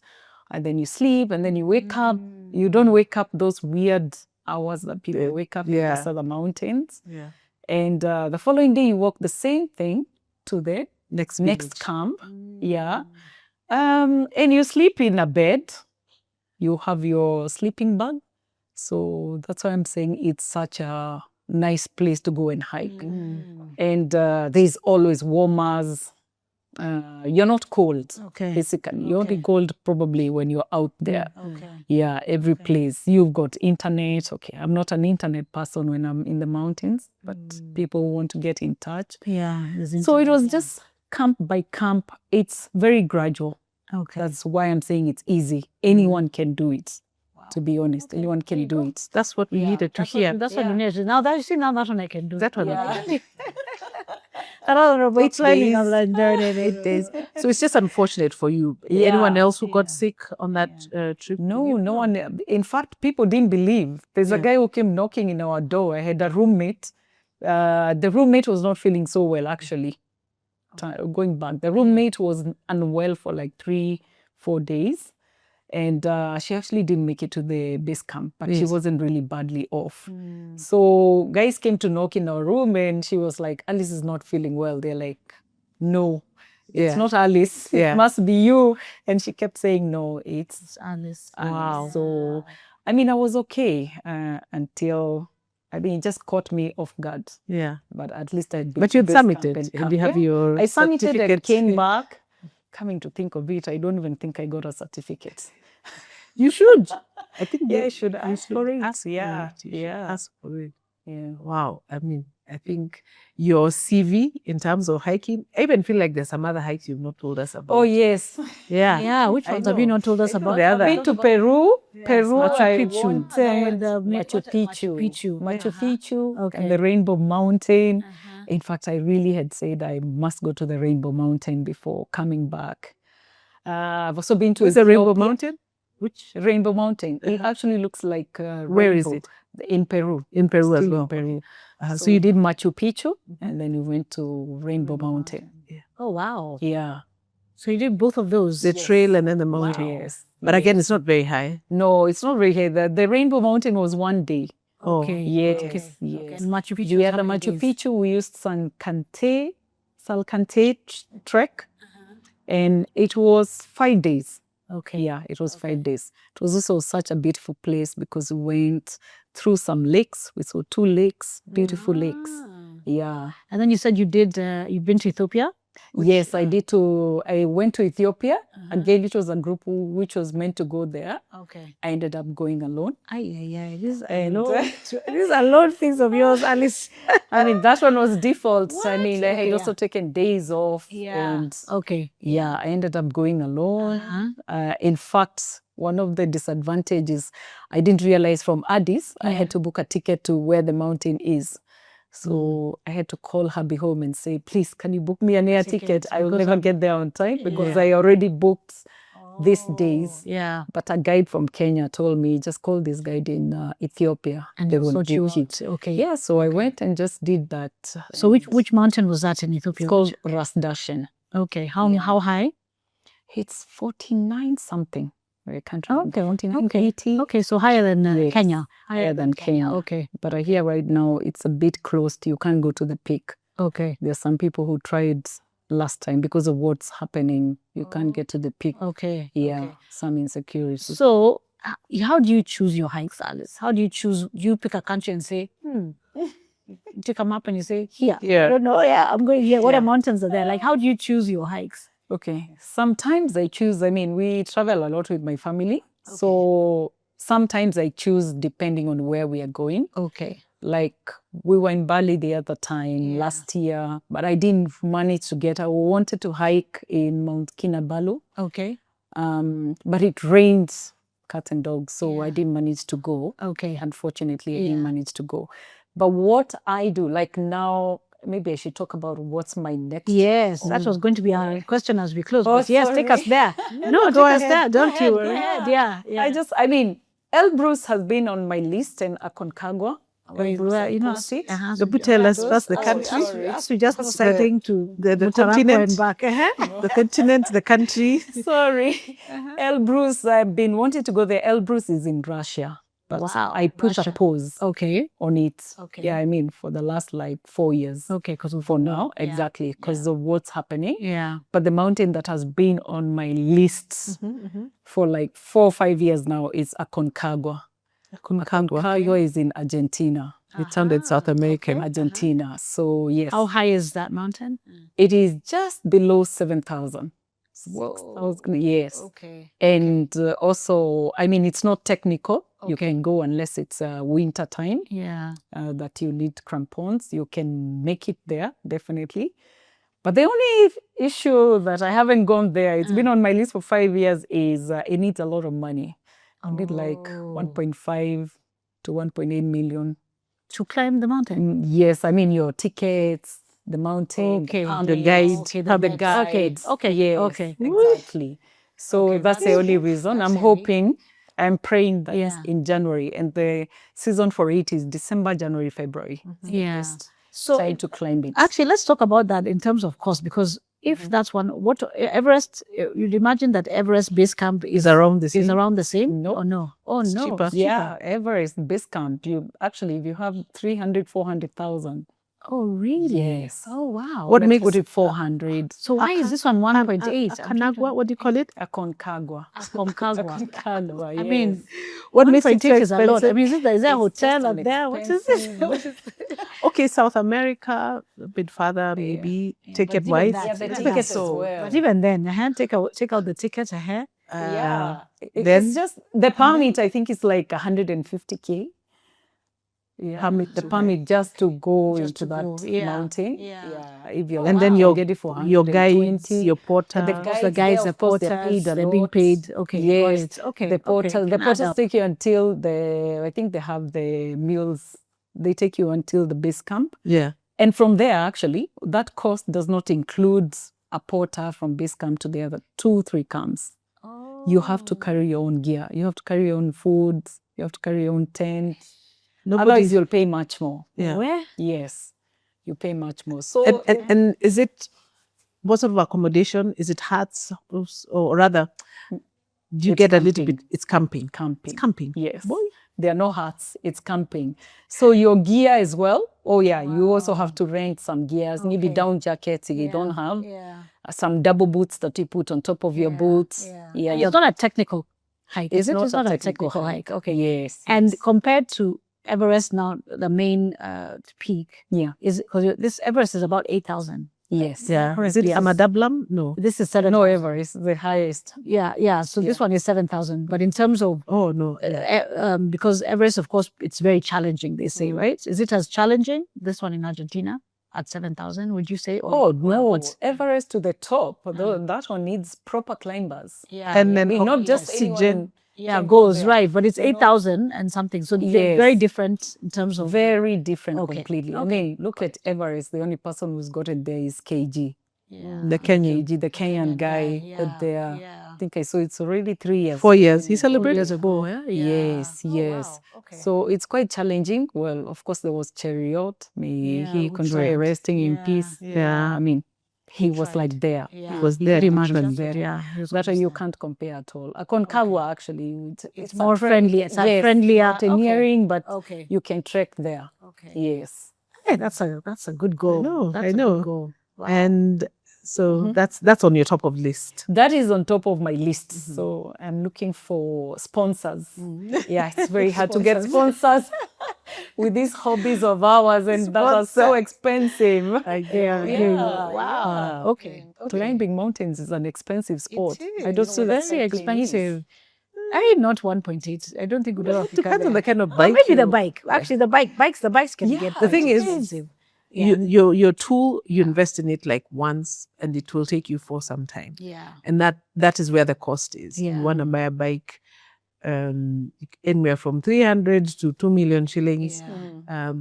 and then you sleep, and then you wake up. You don't wake up those weird hours that people wake up in the mountains. Yeah. And the following day, you walk the same thing to the next camp. And you sleep in a bed. You have your sleeping bag. So that's why I'm saying it's such a nice place to go and hike. And there's always warmers. you're not cold. Okay. Basically, you're only cold probably when you're out there. Okay. Yeah, every place you've got internet. Okay, I'm not an internet person when I'm in the mountains, but people want to get in touch. Yeah. So it was just camp by camp. It's very gradual. Okay. That's why I'm saying it's easy. Anyone can do it. To be honest, anyone can do it. That's what we needed to hear. That's what you need. Now that you see, now that one I can do. That one. It's learning on that journey. It is. So it's just unfortunate for you. Anyone else who got sick on that trip? No one. In fact, people didn't believe. There's a guy who came knocking in our door. I had a roommate. The roommate was not feeling so well, actually. Going back, the roommate was unwell for like 3-4 days. And she actually didn't make it to the base camp, but she wasn't really badly off. So guys came to knock in our room and she was like, Alice is not feeling well. They're like, no, it's not Alice. It must be you. And she kept saying, no, it's Alice. Wow. So, I mean, I was okay until, I mean, it just caught me off guard. Yeah. But at least I'd been But you'd summited. And you have your I summited and came certificate. back. Coming to think of it, I don't even think I got a certificate. You should. I think I should ask for it. Ask Yeah. for it. You should ask for it. Yeah. Wow. I mean, I think your CV in terms of hiking, I even feel like there's some other hikes you've not told us about. Oh, yes. Yeah. Yeah, which ones have you not told us about? The other. I've been to Peru. Peru, Machu I Picchu. wanted Machu Machu Picchu Okay. and the Rainbow Mountain. In fact, I really had said I must go to the Rainbow Mountain before coming back. I've also been to Where's the Rainbow Ethiopia. Mountain? Which? Rainbow Mountain. It actually looks like Where is rainbow. it? In Peru. In Peru as Still well. in Peru. So So you did Machu Picchu and then you went to Rainbow Mountain. Oh, wow. Yeah. So you did both of those. the trail and then the mountain. Yes. But again, it's not very high. No, it's not really here. The Rainbow Mountain was one day. Okay. Yes, Okay. yes. And Machu Picchu. We had how the many Machu days? Picchu. We used Salcante trek, and it was 5 days. Okay. Yeah, it was 5 days. It was also such a beautiful place because we went through some lakes. We saw 2 lakes, beautiful lakes. Yeah. And then you said you did, you've been to Ethiopia? Yes, I went to Ethiopia. Again, it was a group which was meant to go there. Okay. I ended up going alone. These And, these are alone things of yours, Alice. I mean, that one was default. I What? mean, I had Okay, also taken days off. And Okay. yeah, I ended up going alone. In fact, one of the disadvantages, I didn't realize from Addis, I had to book a ticket to where the mountain is. So I had to call hubby home and say, please, can you book me an air ticket? I will never get there on time because I already booked these days. Yeah. But a guide from Kenya told me, just call this guide in Ethiopia. And they will sort you book it. out. Okay. Yeah, so I went and just did that. So which mountain was that in Ethiopia? It's called Ras Dashen. Okay. How high? It's 49 something. I can't remember. Okay. 49, Okay. 80. Okay. So higher than Yes. Kenya. Higher than Kenya. Okay. But I hear right now it's a bit closed. You can't go to the peak. Okay. There are some people who tried last time because of what's happening. You can't get to the peak. Okay. Yeah, Okay. some insecurity. So how do you choose your hikes, Alice? How do you choose? Do you pick a country and say, you take a map and you say, here. Yeah. I don't know. Yeah, I'm going here. What are mountains are there? Like, how do you choose your hikes? Okay. Sometimes I choose, we travel a lot with my family. So sometimes I choose depending on where we are going. Okay. Like we were in Bali the other time last year, but I didn't manage to get. I wanted to hike in Mount Kinabalu, Okay. but it rained cats and dogs, so I didn't manage to go. Okay. Unfortunately, I didn't manage to go. But what I do, like now, maybe I should talk about what's my next. Yes, that was going to be our question as we close. Oh, But yes, take us there. No, take us there. Don't you worry. Yeah. Elbrus has been on my list and Aconcagua. But tell us first the country. We just deciding to the Mutarako continent. and back. The continent, the country. Sorry. Elbrus, I've been wanting to go there. Elbrus is in Russia. But Wow, I put a pause Okay. on it. Okay. Yeah, for the last 4 years. Okay, because For now, exactly, because of what's happening. Yeah. But the mountain that has been on my lists for 4 or 5 years now is Aconcagua. Aconcagua is in Argentina. It sounded South American. Argentina. So yes, How high is that mountain? it is just below 7,000. 6,000, yes. Okay. And also, I mean, it's not technical. You can go unless it's winter time Yeah. that you need crampons. You can make it there, definitely. But the only issue that I haven't gone there, it's been on my list for 5 years, is it needs a lot of money. I need like 1.5 to 1.8 million. To climb the mountain? Yes, I mean your tickets, the mountain, Okay. The guide, the guides. Okay. Yes, Okay. exactly. So that's the only reason. I'm hoping, I'm praying that Yeah. in January, and the season for it is December, January, February. Yeah. So trying to climb it. Actually, let's talk about that in terms of cost, because if that's one, what Everest, you'd imagine that Everest base camp is around the is same. around the same? No. Or no? Oh, no. cheaper. It's Yeah, Everest base camp. You actually, if you have 300, 400,000. Oh, really? Yes. Oh, wow. What Let's makes put it 400? So why is this one 1.8? Kanagwa, what do you call it? Aconcagua. Aconcagua. Aconcagua, I yes. mean, What makes it so 1.8 is a lot. I expensive? mean, is there a It's hotel just up an there? What is this? expensive- Okay, South America, a bit further, maybe ticket wise. Yeah, the Even tickets that. as well. But even then, take out the ticket. Yeah. then- It's just the permit, I think it's like 150K. Yeah. Permit the to permit just to go Just into to that go. Yeah. mountain. Yeah. If you're And then you your get it for your guides, 120. your porter. And the The guides, guides, there, the of course, they're porters, paid a they're being lot. paid. Okay. Yes. Got it. Okay. The porters, okay. the Can add porters up. take you until I think they have the meals. They take you until the base camp. Yeah. And from there, actually, that cost does not include a porter from base camp to the other 2-3 camps. You have to carry your own gear. You have to carry your own food. You have to carry your own tent. Otherwise, you'll pay much more. Yeah. Where? Yes, you pay much more. So, And is it, what sort of accommodation? Is it huts or rather, do you It's get a little camping. bit, it's camping. camping. It's camping. Yes. Boy. There are no huts. It's camping. So your gear as well. Oh yeah, you also have to rent some gears. Maybe Okay. down jackets if you don't have. Yeah. Some double boots that you put on top of your boots. Yeah. It's not a technical hike. It's Is it? not It's a not a technical technical hike. Okay. Yes. And yes. compared to Everest now, the main peak, Yeah. is because this Everest is about 8,000. Yes. Yeah. Is it Yes. Amadablam? No. This is 7,000. No, Everest, the highest. Yeah. So this one is 7,000. But in terms of Oh, no. because Everest, of course, it's very challenging. They say, right? Is it as challenging? This one in Argentina at 7,000? Would you say? Or, Oh no, what's- Everest to the top. Though that one needs proper climbers. yeah, And then Not just oxygen. anyone. yeah, can go goes there. right, but it's 8,000 and something. So they're Yes. very different in terms of. Very different Okay. completely. I Okay. mean, look at Everest. The only person who's gotten there is KG. Yeah. The Kenyan. KG, the Kenyan guy there. Yeah. I think I saw it's already 3 years. 4 years. He 4 celebrated. years ago, yeah? Yes, Oh, yes. wow. Okay. So it's quite challenging. Well, of course, there was Chariot. May Yeah, he who continue tried. resting in Yeah. peace. Yeah. I mean, he was tried. like there. Yeah. He was there. Pretty much literally. there. Yeah. he was That always you there. can't compare at all. Aconcagua, actually, It's a more friendly. It's a yes, friendlier. mountaineering, but Okay. you can trek there. Okay. Yes. Hey, that's a good goal. know, That's I a know. good goal. Wow. And so that's on your top of list. That is on top of my list. So I'm looking for sponsors. Yeah, it's very hard to get sponsors with these hobbies of ours, and that are so expensive. Yeah. Wow. Okay. Climbing mountains is an expensive sport. I It's don't see that very expensive. I not 1.8. I don't think we'd have It depends on the kind of Or bike. maybe the you- bike. Actually, the bikes can get. The thing quite is, expensive. your tool, you invest in it like once, and it will take you for some time. Yeah. And that is where the cost is. Yeah. You want to buy a bike, anywhere from 300 to 2 million shillings. Yeah.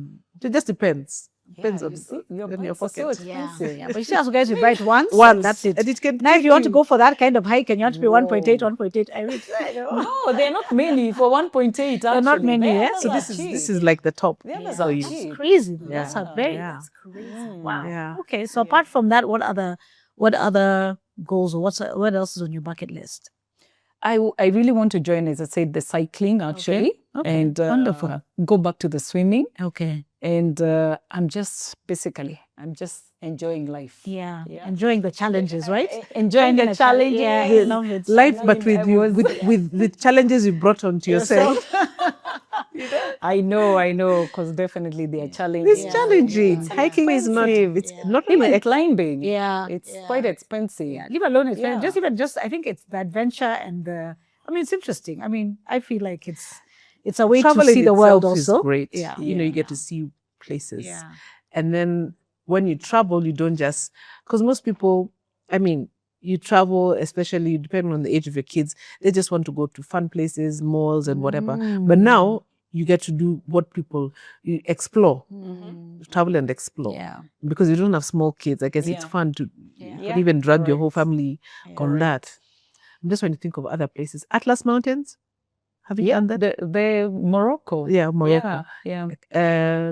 It just depends. Depends you on, see, your on your bikes are so pocket. expensive. Yeah. But you see, as guys, we buy it once. Once, That's it. and it can Now, if take you want to go for that kind of hike and you have to pay 1.8, 1.8, I mean, No, they're not many for 1.8. They're not actually. many, The yeah? others So are this cheap. is like the top. The others So are you- cheap. That's crazy. Yeah. That's a very Yeah. that's crazy. Wow. Yeah. Okay, so apart from that, what other goals or what else is on your bucket list? I really want to join, as I said, the cycling actually, Okay. and Wonderful. go back to the swimming. Okay. And I'm just enjoying life. Yeah. Yeah. Enjoying the challenges, right? Enjoying the challenge. Yeah. Yes. Love it. Life, I but mean, with the challenges you brought onto yourself. I know, because definitely they are challenging. It's challenging. It's Hiking is not. expensive. It's not Even only climbing. Yeah, It's yeah. quite expensive. Yeah, leave alone it's Yeah. just I think it's the adventure and the. I mean, it's interesting. I mean, I feel like it's a way travel to see in the world itself is also. great. Yeah, You know, you get to see places. yeah, And then when you travel, you don't just, because most people, I mean, you travel, especially depending on the age of your kids, they just want to go to fun places, malls and whatever. But now you get to do what you explore, travel and explore. yeah. Because you don't have small kids. I guess it's Yeah. fun to Yeah. you could even drag your Correct. whole family on Correct. that. I'm just trying to think of other places. Atlas Mountains? Have you Yeah, done that? the Morocco. Yeah, Morocco. Yeah.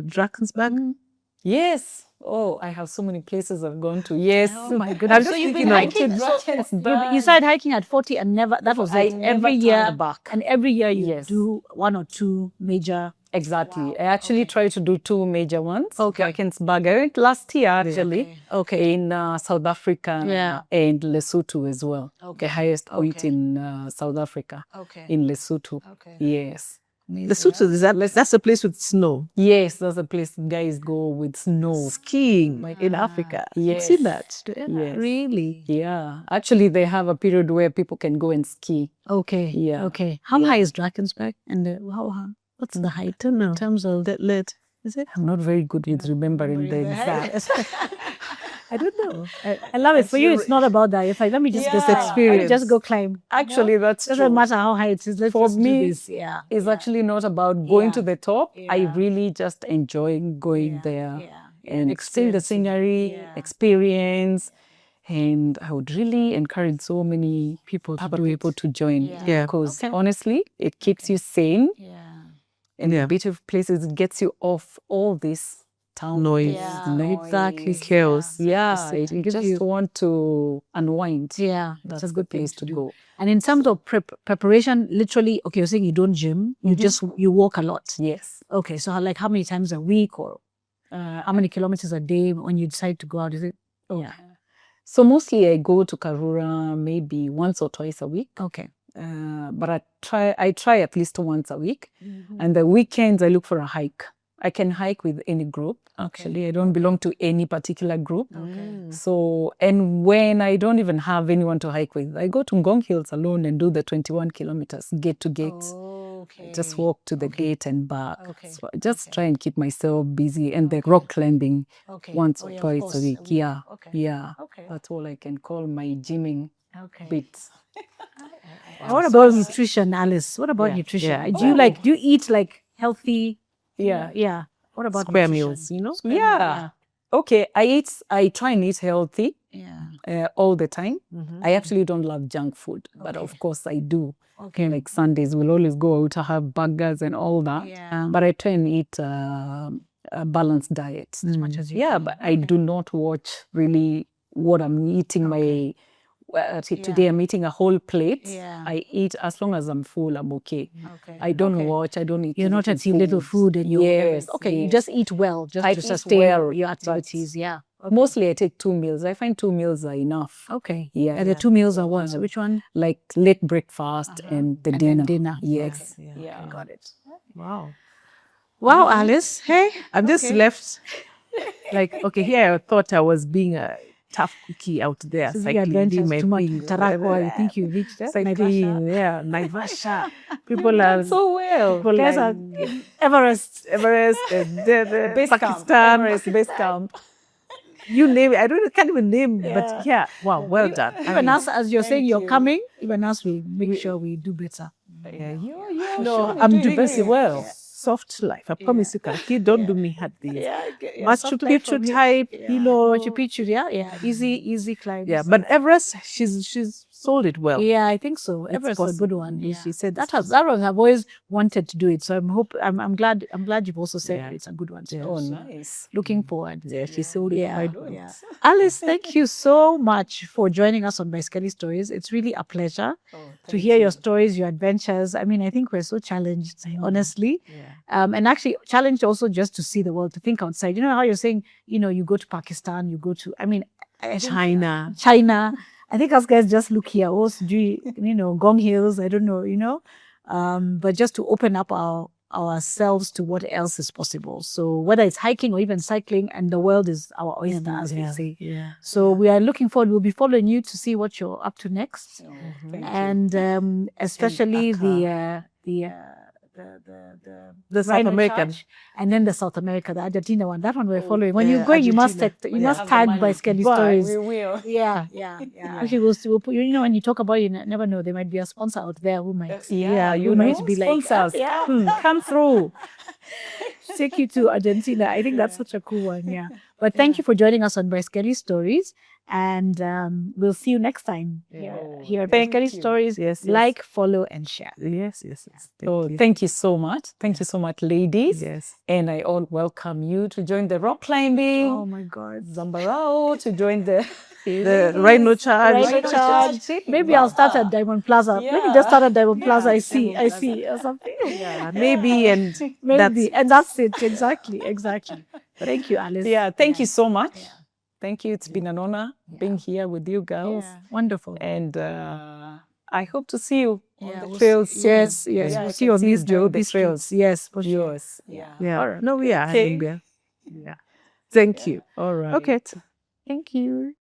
Drakensberg? Yes. Oh, I have so many places I've gone to. Yes. Oh my I'm goodness! just So you've thinking been of- hiking. So Drakensberg. you started hiking at 40 and never. That was I it. never Every year, turned back. and every year you Yes. do one or two major. Exactly. I actually tried to do two major ones. Okay. Drakensberg. I went last year actually. Okay. In South Africa Yeah. and Lesotho as well. Okay. The highest point Okay. in South Africa. Okay. In Lesotho. Okay. Yes. Lesotho, that's a place with snow. Yes, that's a place guys go with snow. Skiing in Africa. You've seen that? Yes. Really? Yeah. Actually, they have a period where people can go and ski. Okay. Yeah. Okay. How high is Drakensberg? And how high? What's the height? I don't know. In terms of Is it? I'm not very good with remembering the exact. I don't know. I love it. For you, it's not about that. If let me just Yeah. let me just go climb. Actually, that's Doesn't true. matter how high it is. Let's For just me, do this. Yeah. It's actually not about going to the top. I Yeah. really just enjoy going there Yeah. and seeing the scenery, experience. And I would really encourage so many people to join. Yeah. Because Okay. honestly, it keeps you sane. Yeah. And Yeah. the beautiful places, it gets you off all this town Noise. Exactly. Chaos. Yeah, It you gives just you- want to unwind. Yeah, That's that's a the good place place to to go. And in terms of preparation, literally, okay, you're saying you don't gym, you walk a lot. Yes. Okay, so how many times a week or how many kilometers a day when you decide to go out? Is it? Yeah. So mostly I go to Karura maybe once or twice a week. Okay. But I try at least once a week. And the weekends I look for a hike. I can hike with any group. Actually, I don't belong to any particular group. Okay. So, and when I don't even have anyone to hike with, I go to Ngong Hills alone and do the 21 kilometers, gate to gate. Okay. Just walk to the gate and back. Okay. So I just try and keep myself busy. And the rock climbing Okay. once Oh, or yeah, of twice course, a week. Yeah. Okay. Yeah. Okay. That's all I can call my gymming Okay. bits. And what about nutrition, Alice? What about nutrition? Yeah. Do you eat like healthy? Yeah. Yeah. What about Square nutrition? meals, you know? Yeah. Okay. I try and eat healthy Yeah. all the time. I actually don't love junk food, but of course I do. Okay. Like Sundays, we'll always go out to have burgers and all that. Yeah. But I try and eat a balanced diet. As much as you Yeah, can. but I do not watch really what I'm eating. Today I'm eating a whole plate. Yeah. I eat as long as I'm full, I'm okay. Okay. I don't watch. I don't eat. You're not little at little food and you're Yes. okay. You yes. just eat well, just I to eat sustain well, your but activities. Yeah. Mostly I take 2 meals. I find 2 meals are enough. Okay. Yeah. And the 2 meals are what? Which one? Like late breakfast and the And dinner. then dinner. Yes. Okay. Yeah. I got it. Wow. Wow, Alice. Hey. I'm just left like, okay, here I thought I was being a tough cookie out there. This is Cycling, the doing adventures my too much. thing. Tarakwa, you think you reached that? Cycling, yeah, Naivasha. People are So well. people Guys like are Everest. Everest and the Base Pakistan. camp. Everest base camp. You name it. Can't even name, but yeah, wow, well done. Even us, as you're saying, you're coming. Even us, we make sure we do better. Yeah, No, I'm doing doing very well. soft life. I promise you, Kaki, don't do me hard these. Machu soft life Picchu from you. type, you know. Machu Picchu, yeah. Easy climbs. Yeah, but Everest, she's sold it well. Yeah, I think so. Everest is a good one. Yeah. She said that one I've always wanted to do it. So I'm glad you've also said it's a good one. So, Oh, nice. looking forward. Yeah, she sold it quite well. Yeah. Alice, thank you so much for joining us on Baiskeli Stories. It's really a pleasure to hear your stories, your adventures. I mean, I think we're so challenged, honestly. And actually challenged also just to see the world, to think outside. You know how you're saying, you go to Pakistan, you go to, China. I think us guys just look here, also do, Gong Hills, I don't know, but just to open up our ourselves to what else is possible. So whether it's hiking or even cycling, and the world is our oyster, as we say. Yeah. So we are looking forward. We'll be following you to see what you're up to next, Thank you. and especially Accra. the South Rhino American. Charge, and then the South America, the Argentina one. That one we're Oh, following. When you're going, you must Argentina. you Yeah. must Have the tag money. Baiskeli But Stories. We will. Yeah. Actually, we'll put, when you talk about it, you never know. There might be a sponsor out there who might Yeah, you who know, might be like, sponsors. yeah, Come through. take you to Argentina. I think that's such a cool one. Yeah. But thank you for joining us on Baiskeli Stories, and we'll see you next time here at Thank Baiskeli you. Stories. Yes, yes. Like, follow, and share. Yes. So thank you so much. Thank you so much, ladies. Yes. And I all welcome you to join the rock climbing, Oh my God. Zambarao, to join the Rhino Charge. Rhino Charge. Maybe I'll start at Diamond Plaza. Let me just start at Diamond Plaza. I see, or something. Yeah, maybe, and Maybe, and that's it. Exactly. Thank you, Alice. Yeah, thank you so much. Thank you. It's been an honor being here with you girls. Yeah, wonderful. And I hope to see you on Yeah, the we'll trails see- soon. yes. Yeah, We'll I see you can on see these Joe, these the trails. streets. Yes, for sure. Yours. yeah. All right. No, we are. Okay. Yeah. Thank you. All right. Okay. Thank you.